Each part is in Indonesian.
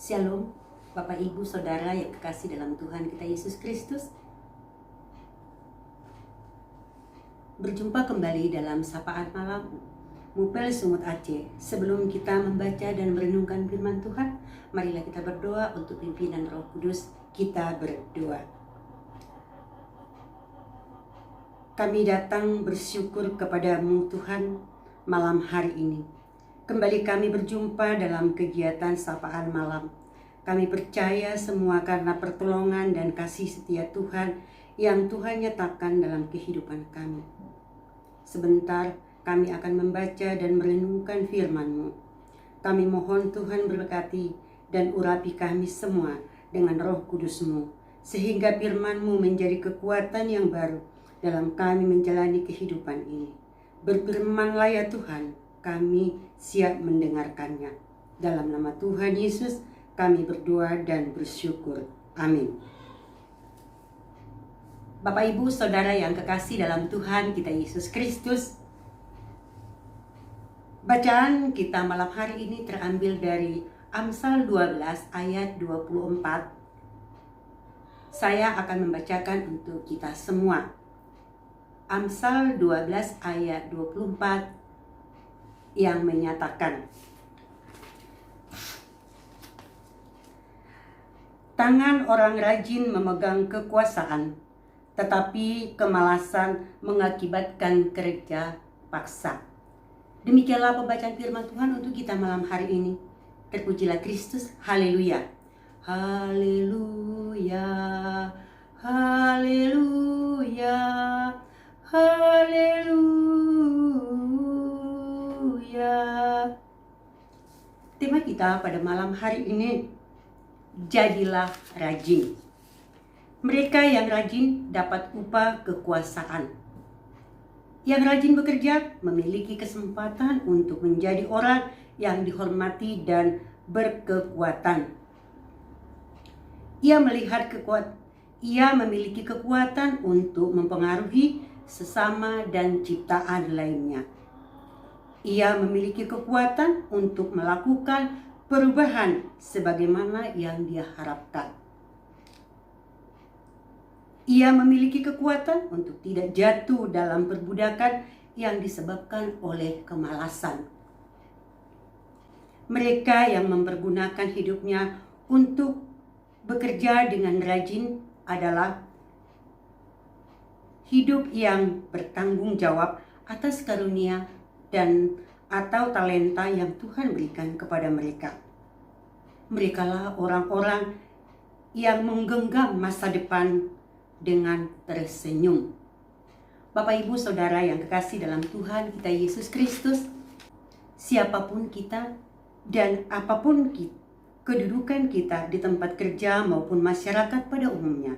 Shalom, Bapak Ibu Saudara yang kekasih dalam Tuhan kita Yesus Kristus. Berjumpa kembali dalam Sapaan Malam Mupel Sumut Aceh. Sebelum kita membaca dan merenungkan firman Tuhan, marilah kita berdoa untuk pimpinan Roh Kudus. Kita berdoa. Kami datang bersyukur kepadamu Tuhan malam hari ini. Kembali kami berjumpa dalam kegiatan Sapaan Malam. Kami percaya semua karena pertolongan dan kasih setia Tuhan yang Tuhan nyatakan dalam kehidupan kami. Sebentar kami akan membaca dan merenungkan firman-Mu. Kami mohon Tuhan berkati dan urapi kami semua dengan Roh Kudus-Mu, sehingga firman-Mu menjadi kekuatan yang baru dalam kami menjalani kehidupan ini. Berfirmanlah ya Tuhan, kami siap mendengarkannya. Dalam nama Tuhan Yesus kami berdoa dan bersyukur. Amin. Bapak Ibu Saudara yang kekasih dalam Tuhan kita Yesus Kristus, bacaan kita malam hari ini terambil dari Amsal 12 ayat 24. Saya akan membacakan untuk kita semua. Amsal 12 ayat 24 yang menyatakan, tangan orang rajin memegang kekuasaan, tetapi kemalasan mengakibatkan kerja paksa. Demikianlah pembacaan firman Tuhan untuk kita malam hari ini. Terpujilah Kristus, haleluya. Haleluya, haleluya, haleluya. Tema kita pada malam hari ini, jadilah rajin. Mereka yang rajin dapat upah kekuasaan. Yang rajin bekerja memiliki kesempatan untuk menjadi orang yang dihormati dan berkekuatan. Ia memiliki kekuatan untuk mempengaruhi sesama dan ciptaan lainnya. Ia memiliki kekuatan untuk melakukan perubahan sebagaimana yang dia harapkan. Ia memiliki kekuatan untuk tidak jatuh dalam perbudakan yang disebabkan oleh kemalasan. Mereka yang mempergunakan hidupnya untuk bekerja dengan rajin adalah hidup yang bertanggung jawab atas karunia dan atau talenta yang Tuhan berikan kepada mereka. Merekalah orang-orang yang menggenggam masa depan dengan tersenyum. Bapak Ibu Saudara yang kekasih dalam Tuhan kita Yesus Kristus, siapapun kita dan apapun kedudukan kita di tempat kerja maupun masyarakat pada umumnya,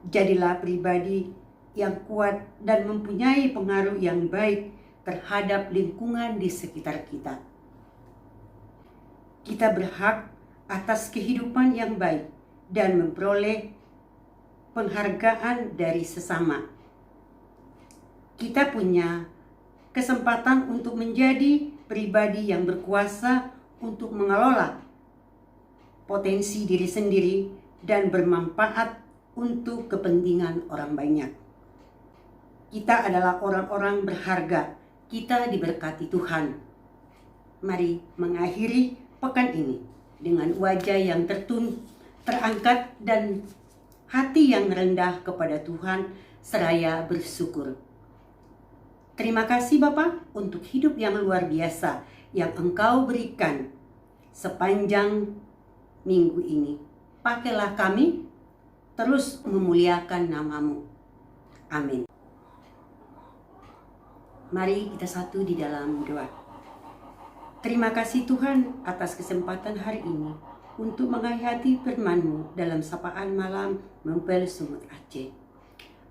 jadilah pribadi yang kuat dan mempunyai pengaruh yang baik terhadap lingkungan di sekitar kita. Kita berhak atas kehidupan yang baik dan memperoleh penghargaan dari sesama. Kita punya kesempatan untuk menjadi pribadi yang berkuasa untuk mengelola potensi diri sendiri dan bermanfaat untuk kepentingan orang banyak. Kita adalah orang-orang berharga. Kita diberkati Tuhan. Mari mengakhiri pekan ini dengan wajah yang terangkat dan hati yang rendah kepada Tuhan seraya bersyukur. Terima kasih Bapa untuk hidup yang luar biasa yang Engkau berikan sepanjang minggu ini. Pakailah kami terus memuliakan nama-Mu. Amin. Mari kita satu di dalam doa. Terima kasih Tuhan atas kesempatan hari ini untuk menghayati firman-Mu dalam Sapaan Malam Mempel Sumut Aceh.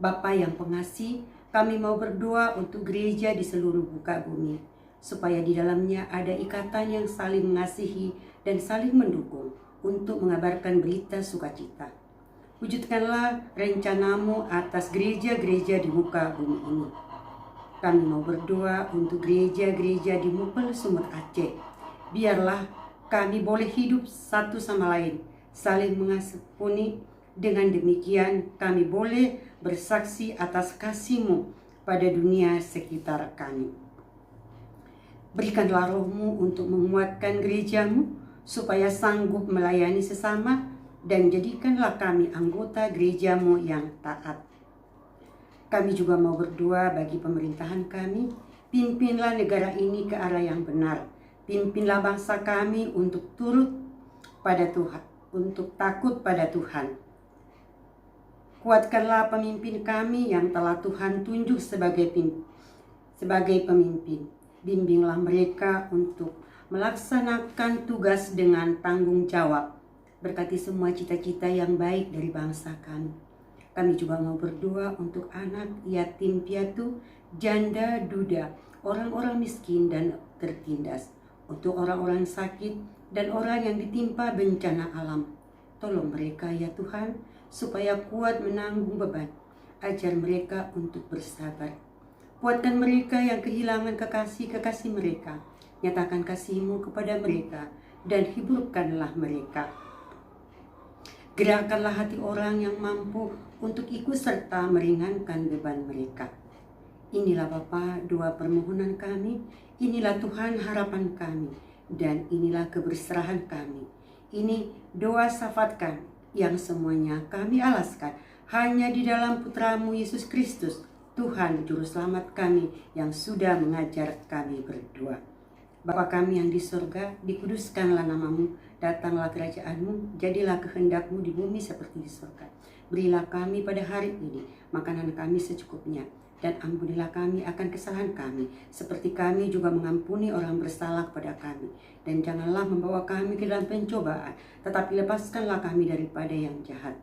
Bapa yang pengasih, kami mau berdoa untuk gereja di seluruh muka bumi, supaya di dalamnya ada ikatan yang saling mengasihi dan saling mendukung untuk mengabarkan berita sukacita. Wujudkanlah rencana-Mu atas gereja-gereja di muka bumi ini. Kami mau berdoa untuk gereja-gereja di Mupel Sumut Aceh. Biarlah kami boleh hidup satu sama lain, saling mengampuni. Dengan demikian kami boleh bersaksi atas kasih-Mu pada dunia sekitar kami. Berikanlah Roh-Mu untuk menguatkan gereja-Mu supaya sanggup melayani sesama, dan jadikanlah kami anggota gereja-Mu yang taat. Kami juga mau berdoa bagi pemerintahan kami. Pimpinlah negara ini ke arah yang benar. Pimpinlah bangsa kami untuk turut pada Tuhan, untuk takut pada Tuhan. Kuatkanlah pemimpin kami yang telah Tuhan tunjuk sebagai pemimpin. Bimbinglah mereka untuk melaksanakan tugas dengan tanggung jawab. Berkati semua cita-cita yang baik dari bangsa kami. Kami juga mau berdoa untuk anak, yatim piatu, janda, duda, orang-orang miskin dan tertindas, untuk orang-orang sakit dan orang yang ditimpa bencana alam. Tolong mereka ya Tuhan, supaya kuat menanggung beban. Ajar mereka untuk bersabar. Kuatkan mereka yang kehilangan kekasih-kekasih mereka. Nyatakan kasih-Mu kepada mereka dan hiburkanlah mereka. Gerakkanlah hati orang yang mampu untuk ikut serta meringankan beban mereka. Inilah Bapa doa permohonan kami, inilah Tuhan harapan kami, dan inilah keberserahan kami. Ini doa syafaat kami yang semuanya kami alaskan hanya di dalam Putra-Mu Yesus Kristus, Tuhan Juru Selamat kami yang sudah mengajar kami berdoa. Bapa kami yang di surga, dikuduskanlah nama-Mu, datanglah kerajaan-Mu, jadilah kehendak-Mu di bumi seperti di surga. Berilah kami pada hari ini makanan kami secukupnya, dan ampunilah kami akan kesalahan kami, seperti kami juga mengampuni orang bersalah kepada kami. Dan janganlah membawa kami ke dalam pencobaan, tetapi lepaskanlah kami daripada yang jahat.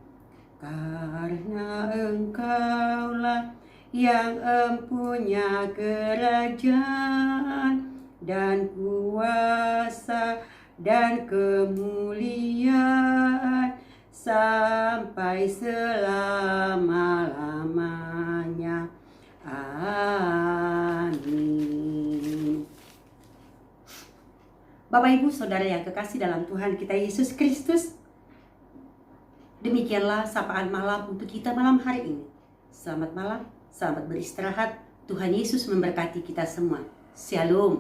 Karena Engkaulah yang empunya kerajaan dan kuasa dan kemuliaan sampai selama-lamanya. Amin. Bapak Ibu Saudara yang kekasih dalam Tuhan kita Yesus Kristus, demikianlah sapaan malam untuk kita malam hari ini. Selamat malam, selamat beristirahat. Tuhan Yesus memberkati kita semua. Shalom.